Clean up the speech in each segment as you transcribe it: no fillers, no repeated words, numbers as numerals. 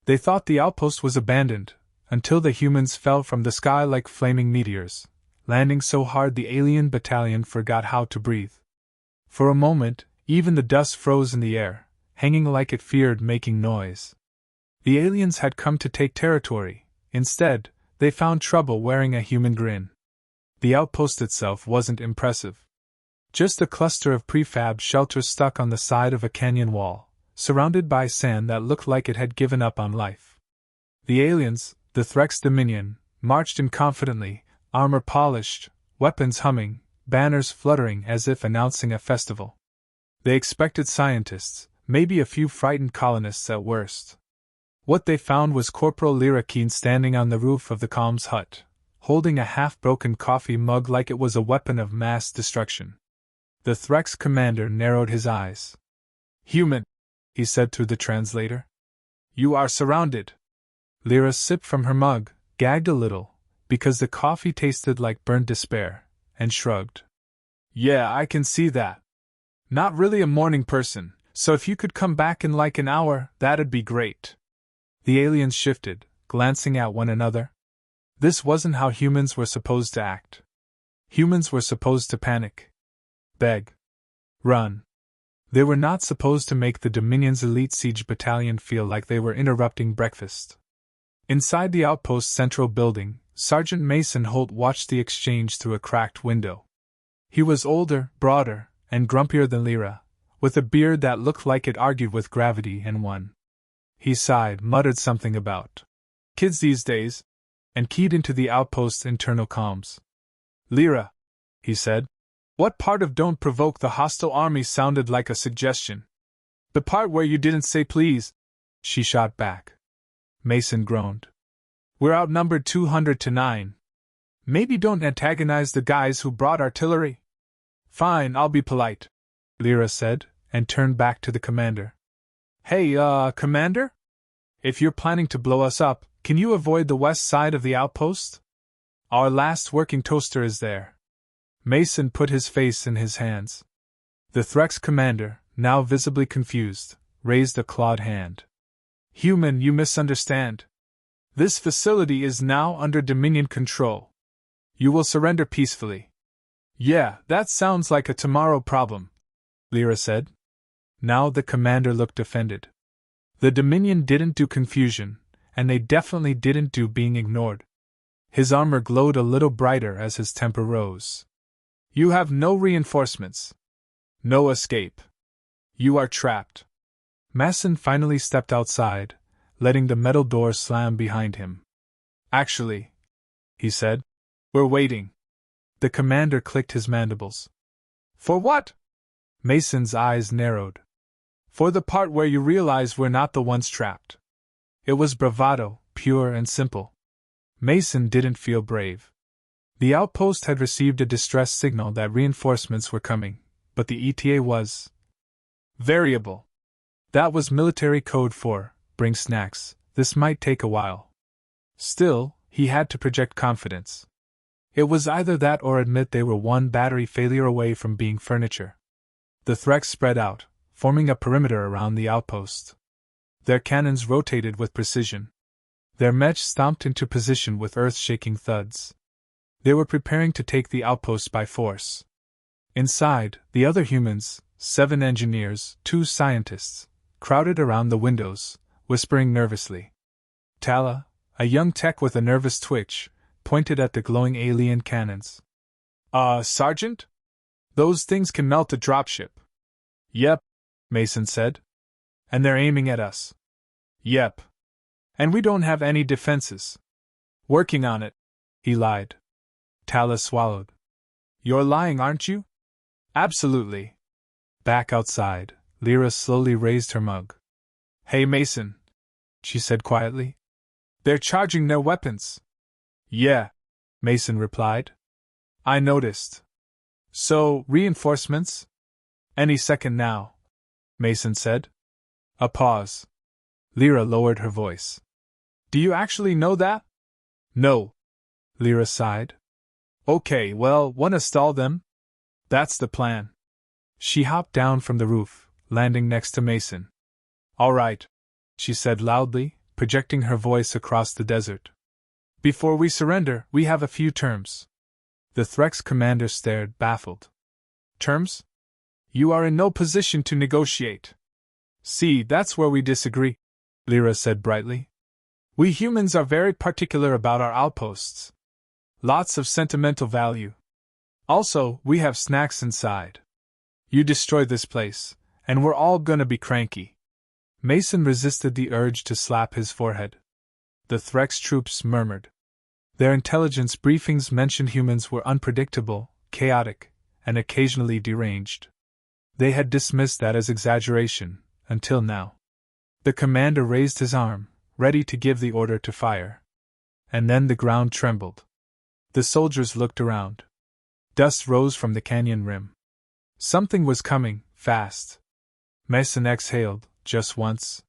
They thought the outpost was abandoned, until the humans fell from the sky like flaming meteors, landing so hard the alien battalion forgot how to breathe. For a moment, even the dust froze in the air, hanging like it feared making noise. The aliens had come to take territory. Instead, they found trouble wearing a human grin. The outpost itself wasn't impressive. Just a cluster of prefab shelters stuck on the side of a canyon wall, surrounded by sand that looked like it had given up on life. The aliens, the Threx Dominion, marched in confidently, armor polished, weapons humming, banners fluttering as if announcing a festival. They expected scientists, maybe a few frightened colonists at worst. What they found was Corporal Lyrakeen standing on the roof of the comms hut, holding a half-broken coffee mug like it was a weapon of mass destruction. The Threx commander narrowed his eyes. "Human," he said through the translator. "You are surrounded." Lyra sipped from her mug, gagged a little, because the coffee tasted like burnt despair, and shrugged. "Yeah, I can see that. Not really a morning person, so if you could come back in like an hour, that'd be great." The aliens shifted, glancing at one another. This wasn't how humans were supposed to act. Humans were supposed to panic. Beg. Run. They were not supposed to make the Dominion's elite siege battalion feel like they were interrupting breakfast. Inside the outpost's central building, Sergeant Mason Holt watched the exchange through a cracked window. He was older, broader, and grumpier than Lyra, with a beard that looked like it argued with gravity and won. He sighed, muttered something about kids these days, and keyed into the outpost's internal comms. "Lyra," he said, "what part of 'don't provoke the hostile army' sounded like a suggestion?" "The part where you didn't say please," she shot back. Mason groaned. "We're outnumbered 200 to 9. Maybe don't antagonize the guys who brought artillery." "Fine, I'll be polite," Lyra said, and turned back to the commander. "Hey, Commander? If you're planning to blow us up, can you avoid the west side of the outpost? Our last working toaster is there." Mason put his face in his hands. The Threx commander, now visibly confused, raised a clawed hand. "Human, you misunderstand. This facility is now under Dominion control. You will surrender peacefully." "Yeah, that sounds like a tomorrow problem," Lyra said. Now the commander looked offended. The Dominion didn't do confusion, and they definitely didn't do being ignored. His armor glowed a little brighter as his temper rose. "You have no reinforcements. No escape. You are trapped." Mason finally stepped outside, letting the metal door slam behind him. "Actually," he said, "we're waiting." The commander clicked his mandibles. "For what?" Mason's eyes narrowed. "For the part where you realize we're not the ones trapped." It was bravado, pure and simple. Mason didn't feel brave. The outpost had received a distress signal that reinforcements were coming, but the ETA was variable. That was military code for, "bring snacks, this might take a while." Still, he had to project confidence. It was either that or admit they were one battery failure away from being furniture. The Threx spread out, forming a perimeter around the outpost. Their cannons rotated with precision. Their mech stomped into position with earth-shaking thuds. They were preparing to take the outpost by force. Inside, the other humans, 7 engineers, 2 scientists, crowded around the windows, whispering nervously. Tala, a young tech with a nervous twitch, pointed at the glowing alien cannons. Sergeant? Those things can melt a dropship." "Yep," Mason said. "And they're aiming at us." "Yep. And we don't have any defenses." "Working on it," he lied. Tala swallowed. "You're lying, aren't you?" "Absolutely." Back outside, Lyra slowly raised her mug. "Hey, Mason," she said quietly. "They're charging their weapons." "Yeah," Mason replied. "I noticed. So, reinforcements?" "Any second now," Mason said. A pause. Lyra lowered her voice. "Do you actually know that?" "No," Lyra sighed. "Okay, well, wanna stall them?" "That's the plan." She hopped down from the roof, landing next to Mason. "All right," she said loudly, projecting her voice across the desert. Before we surrender, we have a few terms. The Threx commander stared, baffled. Terms? You are in no position to negotiate. See, that's where we disagree, Lyra said brightly. We humans are very particular about our outposts. Lots of sentimental value. Also, we have snacks inside. You destroy this place, and we're all gonna be cranky. Mason resisted the urge to slap his forehead. The Threx troops murmured. Their intelligence briefings mentioned humans were unpredictable, chaotic, and occasionally deranged. They had dismissed that as exaggeration, until now. The commander raised his arm, ready to give the order to fire. And then the ground trembled. The soldiers looked around. Dust rose from the canyon rim. Something was coming, fast. Mason exhaled, just once.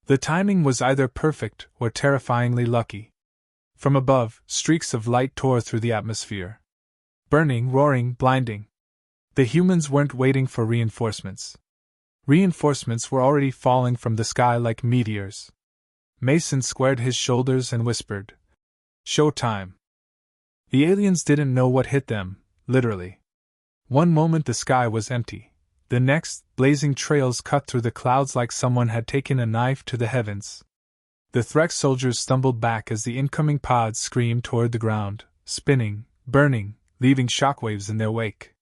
The timing was either perfect or terrifyingly lucky. From above, streaks of light tore through the atmosphere. Burning, roaring, blinding. The humans weren't waiting for reinforcements. Reinforcements were already falling from the sky like meteors. Mason squared his shoulders and whispered, "Show time." The aliens didn't know what hit them, literally. One moment the sky was empty. The next, blazing trails cut through the clouds like someone had taken a knife to the heavens. The Threx soldiers stumbled back as the incoming pods screamed toward the ground, spinning, burning, leaving shockwaves in their wake.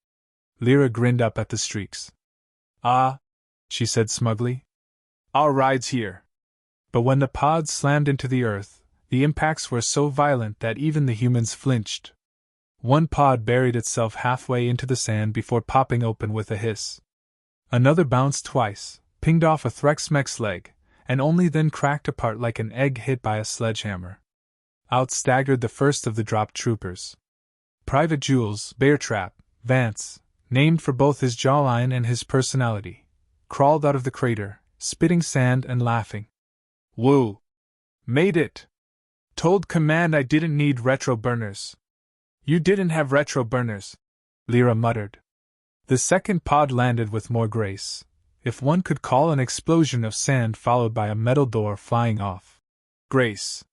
Lyra grinned up at the streaks. "Ah," she said smugly. "Our ride's here." But when the pods slammed into the earth, the impacts were so violent that even the humans flinched. One pod buried itself halfway into the sand before popping open with a hiss. Another bounced twice, pinged off a Threx mech's leg, and only then cracked apart like an egg hit by a sledgehammer. Out staggered the first of the dropped troopers. Private Jules, Beartrap, Vance, named for both his jawline and his personality, crawled out of the crater, spitting sand and laughing. "Woo! Made it! Told command I didn't need retro burners." "You didn't have retro burners," Lyra muttered. The second pod landed with more grace, if one could call an explosion of sand followed by a metal door flying off. Grace.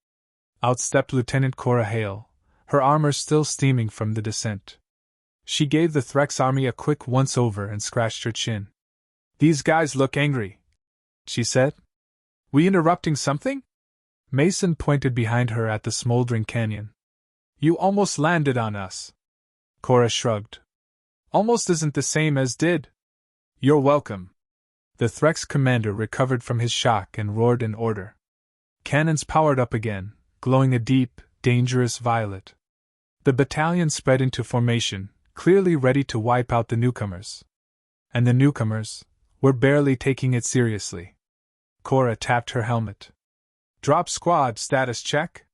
Out stepped Lieutenant Cora Hale, her armor still steaming from the descent. She gave the Threx army a quick once-over and scratched her chin. "These guys look angry," she said. "We interrupting something?" Mason pointed behind her at the smoldering canyon. "You almost landed on us." Cora shrugged. "Almost isn't the same as did." "You're welcome." The Threx commander recovered from his shock and roared in order. Cannons powered up again, glowing a deep, dangerous violet. The battalion spread into formation, clearly ready to wipe out the newcomers. And the newcomers were barely taking it seriously. Cora tapped her helmet. "Drop squad status check."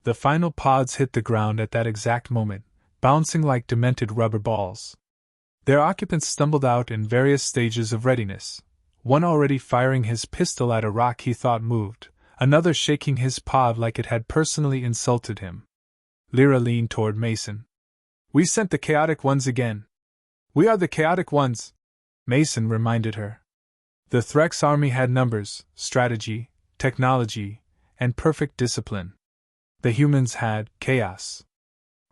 The final pods hit the ground at that exact moment, bouncing like demented rubber balls. Their occupants stumbled out in various stages of readiness, one already firing his pistol at a rock he thought moved, another shaking his pod like it had personally insulted him. Lyra leaned toward Mason. "We sent the chaotic ones again." "We are the chaotic ones," Mason reminded her. The Threx army had numbers, strategy, technology, and perfect discipline. The humans had chaos.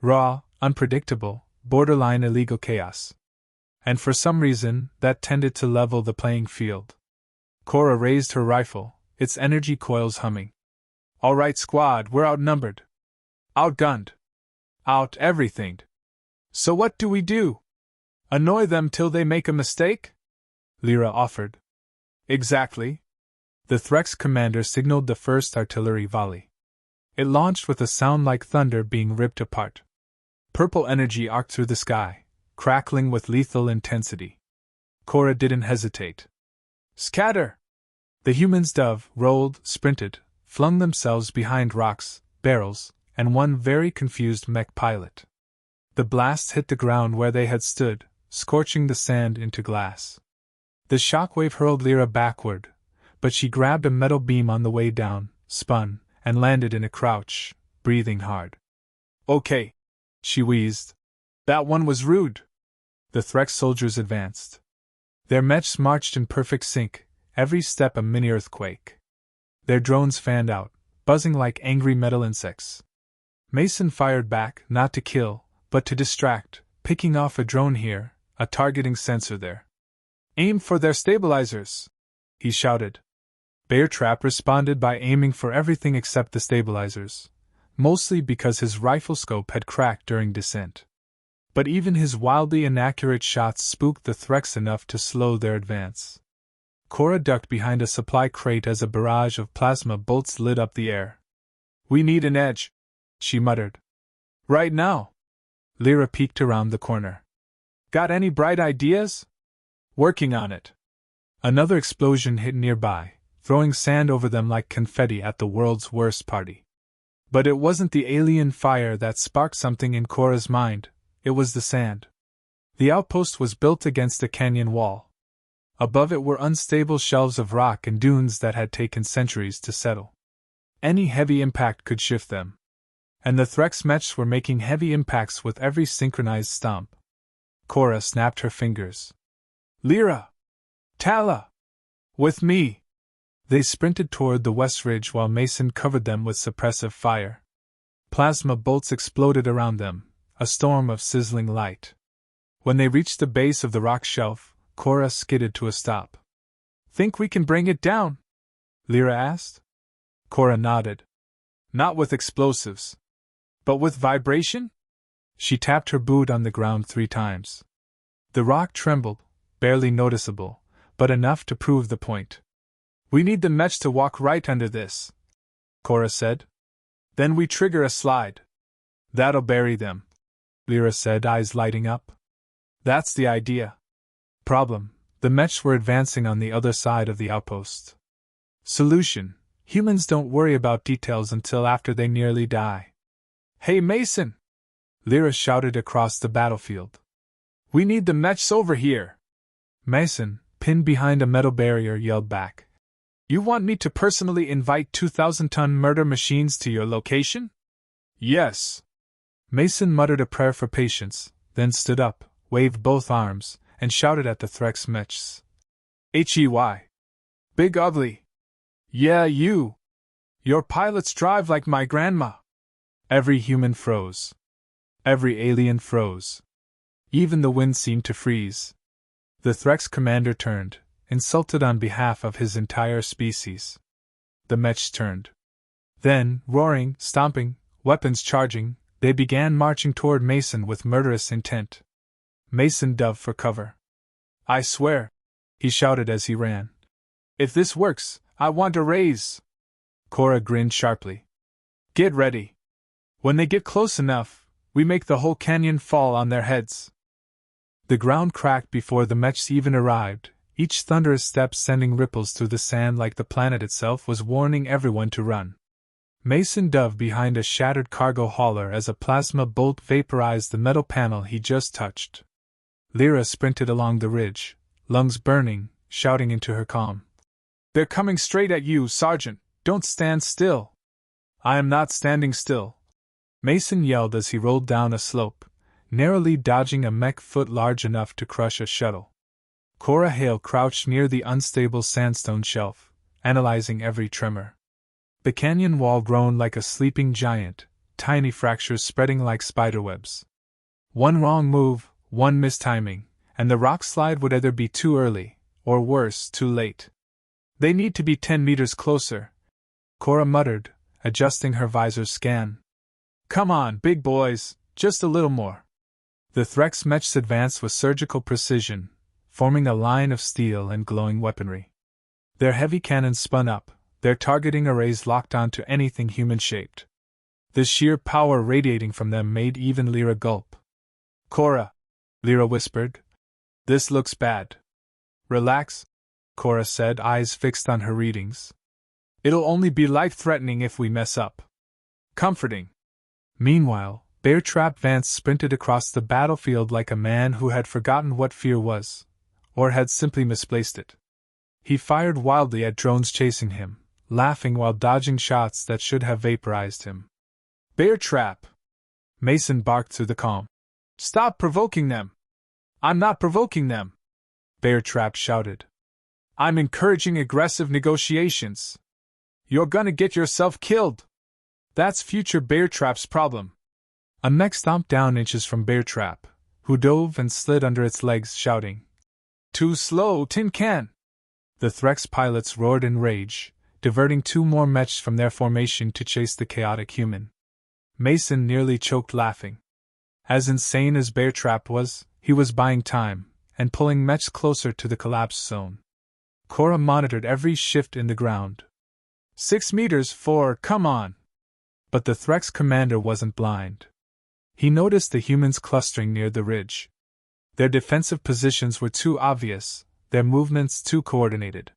Raw, unpredictable, borderline illegal chaos. And for some reason, that tended to level the playing field. Cora raised her rifle, its energy coils humming. "All right, squad, we're outnumbered. Outgunned. Out everythinged. So what do we do? Annoy them till they make a mistake?" Lyra offered. "Exactly." The Threx commander signaled the first artillery volley. It launched with a sound like thunder being ripped apart. Purple energy arced through the sky, crackling with lethal intensity. Cora didn't hesitate. "Scatter!" The humans rolled, sprinted, flung themselves behind rocks, barrels, and one very confused mech pilot. The blasts hit the ground where they had stood, scorching the sand into glass. The shockwave hurled Lyra backward, but she grabbed a metal beam on the way down, spun, and landed in a crouch, breathing hard. "Okay," she wheezed. "That one was rude." The Threx soldiers advanced. Their mechs marched in perfect sync, every step a mini-earthquake. Their drones fanned out, buzzing like angry metal insects. Mason fired back, not to kill, but to distract, picking off a drone here, a targeting sensor there. "Aim for their stabilizers!" he shouted. Beartrap responded by aiming for everything except the stabilizers, mostly because his rifle scope had cracked during descent. But even his wildly inaccurate shots spooked the Threx enough to slow their advance. Cora ducked behind a supply crate as a barrage of plasma bolts lit up the air. "We need an edge," she muttered. "Right now." Lyra peeked around the corner. "Got any bright ideas?" "Working on it." Another explosion hit nearby, throwing sand over them like confetti at the world's worst party. But it wasn't the alien fire that sparked something in Cora's mind, it was the sand. The outpost was built against a canyon wall. Above it were unstable shelves of rock and dunes that had taken centuries to settle. Any heavy impact could shift them. And the Threx mechs were making heavy impacts with every synchronized stomp. Cora snapped her fingers. "Lyra! Tala! With me!" They sprinted toward the west ridge while Mason covered them with suppressive fire. Plasma bolts exploded around them, a storm of sizzling light. When they reached the base of the rock shelf, Cora skidded to a stop. "Think we can bring it down?" Lyra asked. Cora nodded. "Not with explosives. But with vibration?" She tapped her boot on the ground 3 times. The rock trembled, barely noticeable, but enough to prove the point. "We need the mechs to walk right under this," Cora said. "Then we trigger a slide. That'll bury them," Lyra said, eyes lighting up. "That's the idea." Problem: the mechs were advancing on the other side of the outpost. Solution: humans don't worry about details until after they nearly die. "Hey Mason!" Lyra shouted across the battlefield. "We need the mechs over here!" Mason, pinned behind a metal barrier, yelled back. "You want me to personally invite 2,000-ton murder machines to your location?" "Yes." Mason muttered a prayer for patience, then stood up, waved both arms, and shouted at the Threx mechs. "Hey! Big Ugly! Yeah, you! Your pilots drive like my grandma!" Every human froze. Every alien froze. Even the wind seemed to freeze. The Threx commander turned, insulted on behalf of his entire species. The mechs turned. Then, roaring, stomping, weapons charging, they began marching toward Mason with murderous intent. Mason dove for cover. "I swear," he shouted as he ran. "If this works, I want a raise." Cora grinned sharply. "Get ready. When they get close enough, we make the whole canyon fall on their heads." The ground cracked before the mechs even arrived, each thunderous step sending ripples through the sand like the planet itself was warning everyone to run. Mason dove behind a shattered cargo hauler as a plasma bolt vaporized the metal panel he just touched. Lyra sprinted along the ridge, lungs burning, shouting into her comm. "They're coming straight at you, Sergeant! Don't stand still!" "I am not standing still!" Mason yelled as he rolled down a slope, narrowly dodging a mech foot large enough to crush a shuttle. Cora Hale crouched near the unstable sandstone shelf, analyzing every tremor. The canyon wall groaned like a sleeping giant, tiny fractures spreading like spiderwebs. One wrong move, one mistiming, and the rock slide would either be too early, or worse, too late. "They need to be 10 meters closer," Cora muttered, adjusting her visor's scan. "Come on, big boys, just a little more." The Threx mechs advanced with surgical precision, forming a line of steel and glowing weaponry. Their heavy cannons spun up, their targeting arrays locked onto anything human-shaped. The sheer power radiating from them made even Lyra gulp. "Cora," Lyra whispered. "This looks bad." "Relax," Cora said, eyes fixed on her readings. "It'll only be life-threatening if we mess up." Comforting. Meanwhile, Beartrap Vance sprinted across the battlefield like a man who had forgotten what fear was, or had simply misplaced it. He fired wildly at drones chasing him, laughing while dodging shots that should have vaporized him. "Beartrap!" Mason barked through the calm. "Stop provoking them!" "I'm not provoking them!" Beartrap shouted. "I'm encouraging aggressive negotiations." You're gonna get yourself killed! That's future Bear Trap's problem. A mech stomped down inches from Bear Trap, who dove and slid under its legs, shouting, "Too slow, Tin Can!" The Threx pilots roared in rage, diverting 2 more mechs from their formation to chase the chaotic human. Mason nearly choked laughing. As insane as Bear Trap was, he was buying time, and pulling mechs closer to the collapse zone. Cora monitored every shift in the ground. 6 meters forward, come on! But the Threx commander wasn't blind. He noticed the humans clustering near the ridge. Their defensive positions were too obvious, their movements too coordinated.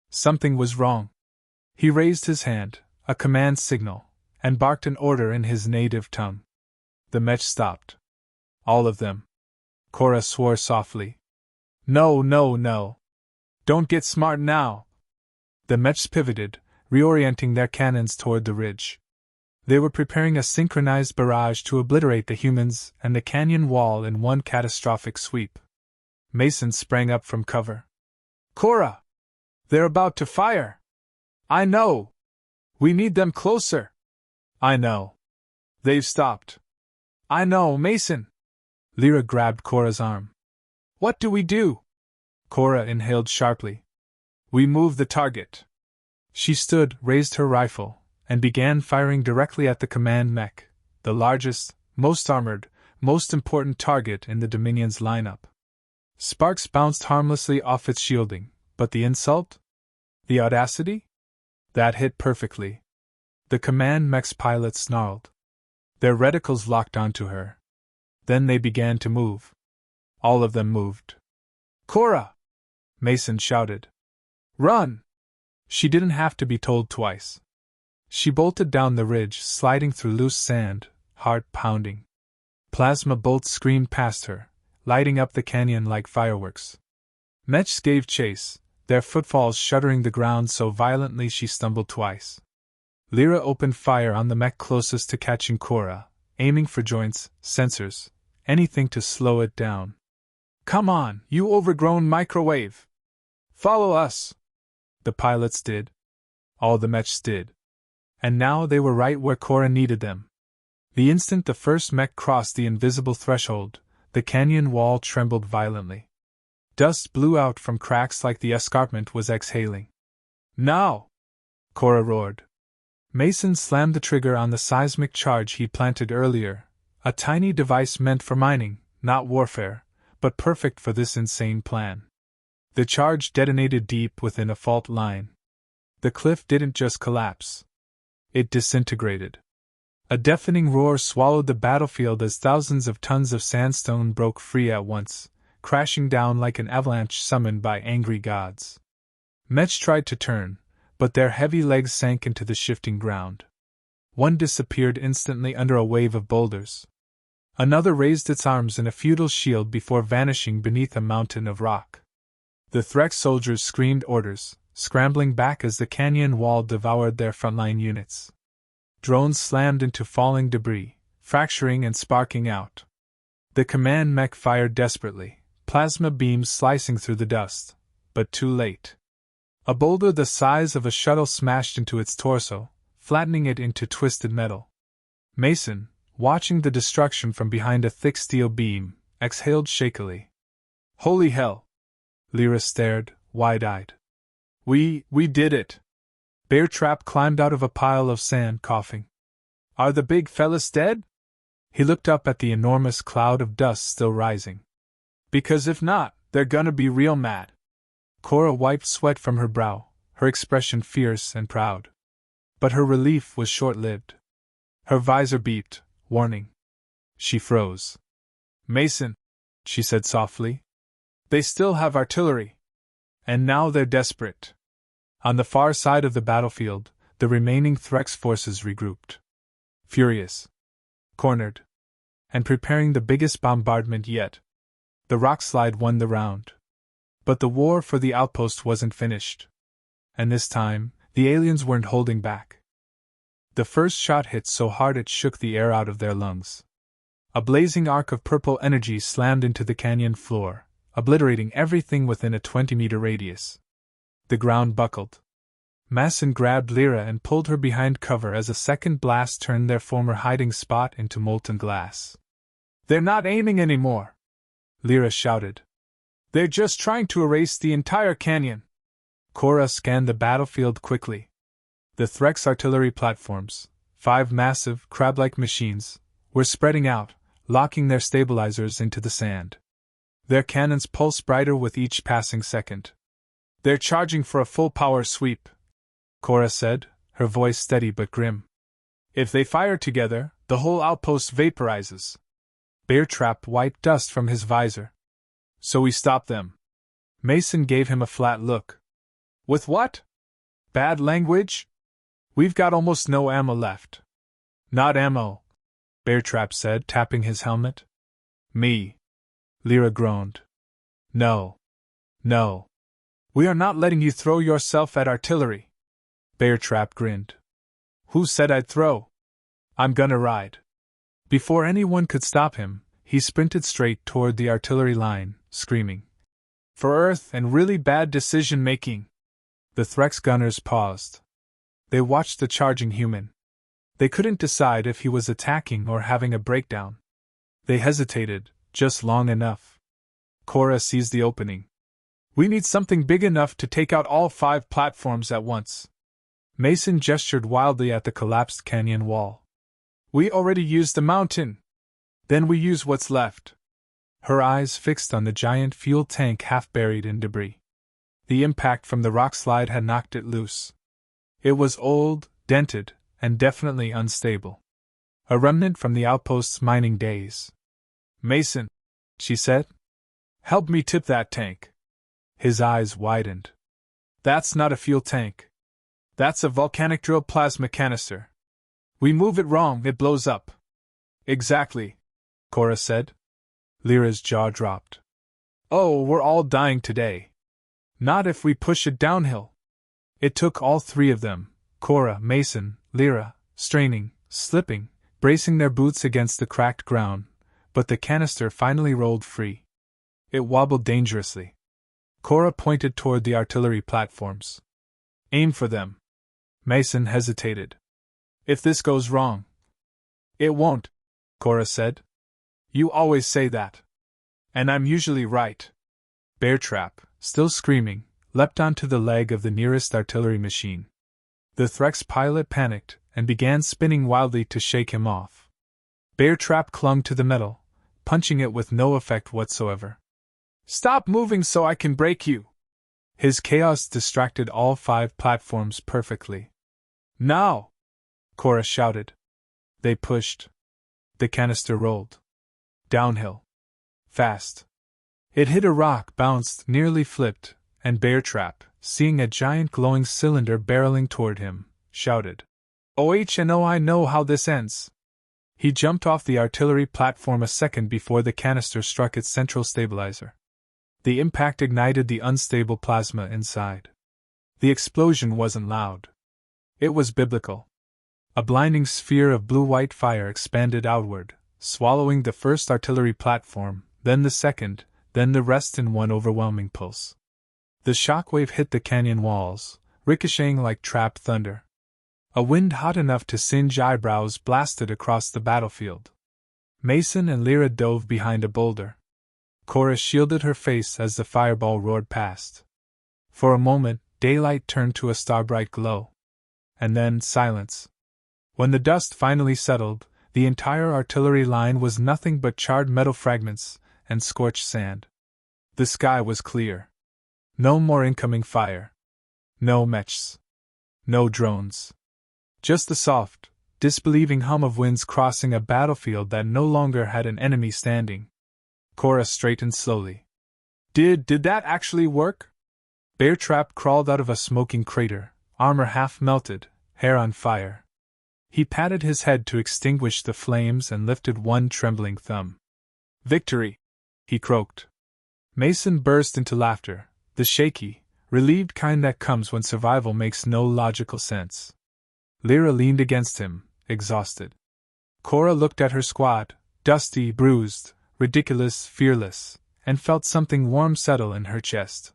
Something was wrong. He raised his hand, a command signal, and barked an order in his native tongue. The mech stopped. All of them. Cora swore softly. No, no, no. Don't get smart now. The mechs pivoted, reorienting their cannons toward the ridge. They were preparing a synchronized barrage to obliterate the humans and the canyon wall in one catastrophic sweep. Mason sprang up from cover. Cora! They're about to fire! I know! We need them closer! I know. They've stopped. I know, Mason! Lyra grabbed Cora's arm. What do we do? Cora inhaled sharply. We move the target. She stood, raised her rifle, and began firing directly at the command mech, the largest, most armored, most important target in the Dominion's lineup. Sparks bounced harmlessly off its shielding, but the insult? The audacity? That hit perfectly. The command mech's pilots snarled. Their reticles locked onto her. Then they began to move. All of them moved. Cora! Mason shouted. Run! She didn't have to be told twice. She bolted down the ridge, sliding through loose sand, heart pounding. Plasma bolts screamed past her, lighting up the canyon like fireworks. Mechs gave chase, their footfalls shuddering the ground so violently she stumbled twice. Lyra opened fire on the mech closest to catching Cora, aiming for joints, sensors, anything to slow it down. Come on, you overgrown microwave! Follow us! The pilots did. All the mechs did. And now they were right where Cora needed them. The instant the first mech crossed the invisible threshold, the canyon wall trembled violently. Dust blew out from cracks like the escarpment was exhaling. Now! Cora roared. Mason slammed the trigger on the seismic charge he'd planted earlier, a tiny device meant for mining, not warfare, but perfect for this insane plan. The charge detonated deep within a fault line. The cliff didn't just collapse. It disintegrated. A deafening roar swallowed the battlefield as thousands of tons of sandstone broke free at once, crashing down like an avalanche summoned by angry gods. Mechs tried to turn, but their heavy legs sank into the shifting ground. One disappeared instantly under a wave of boulders. Another raised its arms in a futile shield before vanishing beneath a mountain of rock. The Threx soldiers screamed orders, scrambling back as the canyon wall devoured their frontline units. Drones slammed into falling debris, fracturing and sparking out. The command mech fired desperately, plasma beams slicing through the dust, but too late. A boulder the size of a shuttle smashed into its torso, flattening it into twisted metal. Mason, watching the destruction from behind a thick steel beam, exhaled shakily. Holy hell! Lyra stared, wide-eyed. We did it! Bear Trap climbed out of a pile of sand, coughing. Are the big fellas dead? He looked up at the enormous cloud of dust still rising. Because if not, they're gonna be real mad. Cora wiped sweat from her brow, her expression fierce and proud. But her relief was short-lived. Her visor beeped, warning. She froze. Mason, she said softly. They still have artillery. And now they're desperate. On the far side of the battlefield, the remaining Threx forces regrouped. Furious. Cornered. And preparing the biggest bombardment yet. The rockslide won the round. But the war for the outpost wasn't finished. And this time, the aliens weren't holding back. The first shot hit so hard it shook the air out of their lungs. A blazing arc of purple energy slammed into the canyon floor, obliterating everything within a 20-meter radius. The ground buckled. Masson grabbed Lyra and pulled her behind cover as a second blast turned their former hiding spot into molten glass. "They're not aiming anymore!" Lyra shouted. "They're just trying to erase the entire canyon." Cora scanned the battlefield quickly. The Threx artillery platforms, 5 massive, crab-like machines, were spreading out, locking their stabilizers into the sand. Their cannons pulsed brighter with each passing second. "They're charging for a full power sweep," Cora said, her voice steady but grim. "If they fire together, the whole outpost vaporizes." Beartrap wiped dust from his visor. "So we stop them." Mason gave him a flat look. "With what? Bad language? We've got almost no ammo left." "Not ammo," Beartrap said, tapping his helmet. "Me." Lyra groaned. "No. No. We are not letting you throw yourself at artillery." Beartrap grinned. "Who said I'd throw? I'm gonna ride." Before anyone could stop him, he sprinted straight toward the artillery line, screaming, "For Earth and really bad decision-making!" The Threx gunners paused. They watched the charging human. They couldn't decide if he was attacking or having a breakdown. They hesitated, just long enough. Cora seized the opening. "We need something big enough to take out all 5 platforms at once." Mason gestured wildly at the collapsed canyon wall. "We already used the mountain. Then we use what's left." Her eyes fixed on the giant fuel tank half buried in debris. The impact from the rock slide had knocked it loose. It was old, dented, and definitely unstable. A remnant from the outpost's mining days. "Mason," she said, "help me tip that tank." His eyes widened. "That's not a fuel tank. That's a volcanic drill plasma canister. We move it wrong, it blows up." "Exactly," Cora said. Lyra's jaw dropped. "Oh, we're all dying today." "Not if we push it downhill." It took all 3 of them, Cora, Mason, Lyra, straining, slipping, bracing their boots against the cracked ground, but the canister finally rolled free. It wobbled dangerously. Cora pointed toward the artillery platforms. "Aim for them." Mason hesitated. "If this goes wrong." "It won't," Cora said. "You always say that. And I'm usually right." Beartrap, still screaming, leapt onto the leg of the nearest artillery machine. The Threx pilot panicked and began spinning wildly to shake him off. Beartrap clung to the metal, punching it with no effect whatsoever. "Stop moving so I can break you!" His chaos distracted all 5 platforms perfectly. "Now!" Cora shouted. They pushed. The canister rolled. Downhill. Fast. It hit a rock, bounced, nearly flipped, and Beartrap, seeing a giant glowing cylinder barreling toward him, shouted, "Oh, I know how this ends." He jumped off the artillery platform a second before the canister struck its central stabilizer. The impact ignited the unstable plasma inside. The explosion wasn't loud. It was biblical. A blinding sphere of blue-white fire expanded outward, swallowing the first artillery platform, then the second, then the rest in one overwhelming pulse. The shockwave hit the canyon walls, ricocheting like trapped thunder. A wind hot enough to singe eyebrows blasted across the battlefield. Mason and Lyra dove behind a boulder. Cora shielded her face as the fireball roared past. For a moment, daylight turned to a starbright glow. And then silence. When the dust finally settled, the entire artillery line was nothing but charred metal fragments and scorched sand. The sky was clear. No more incoming fire. No mechs. No drones. Just the soft, disbelieving hum of winds crossing a battlefield that no longer had an enemy standing. Cora straightened slowly. Did that actually work?" Beartrap crawled out of a smoking crater, armor half melted, hair on fire. He patted his head to extinguish the flames and lifted one trembling thumb. "Victory!" he croaked. Mason burst into laughter, the shaky, relieved kind that comes when survival makes no logical sense. Lyra leaned against him, exhausted. Cora looked at her squad, dusty, bruised, ridiculous, fearless, and felt something warm settle in her chest.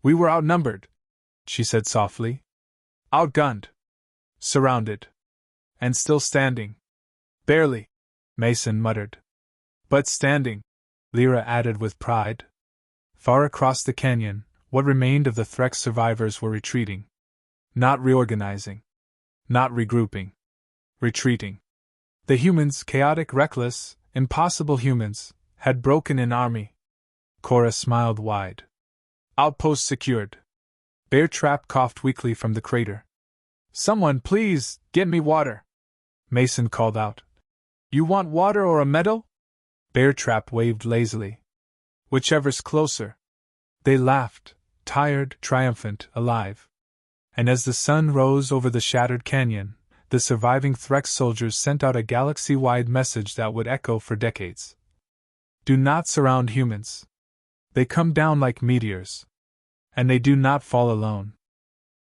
"We were outnumbered," she said softly. Outgunned. Surrounded. And still standing. Barely, Mason muttered. But standing, Lyra added with pride. Far across the canyon, what remained of the Threx survivors were retreating. Not reorganizing. Not regrouping. Retreating. The humans, chaotic, reckless, impossible humans, had broken in army. Cora smiled wide. Outpost secured. Bear Trap coughed weakly from the crater. Someone, please, get me water, Mason called out. You want water or a medal? Bear Trap waved lazily. Whichever's closer. They laughed, tired, triumphant, alive. And as the sun rose over the shattered canyon, the surviving Threx soldiers sent out a galaxy-wide message that would echo for decades. Do not surround humans. They come down like meteors. And they do not fall alone.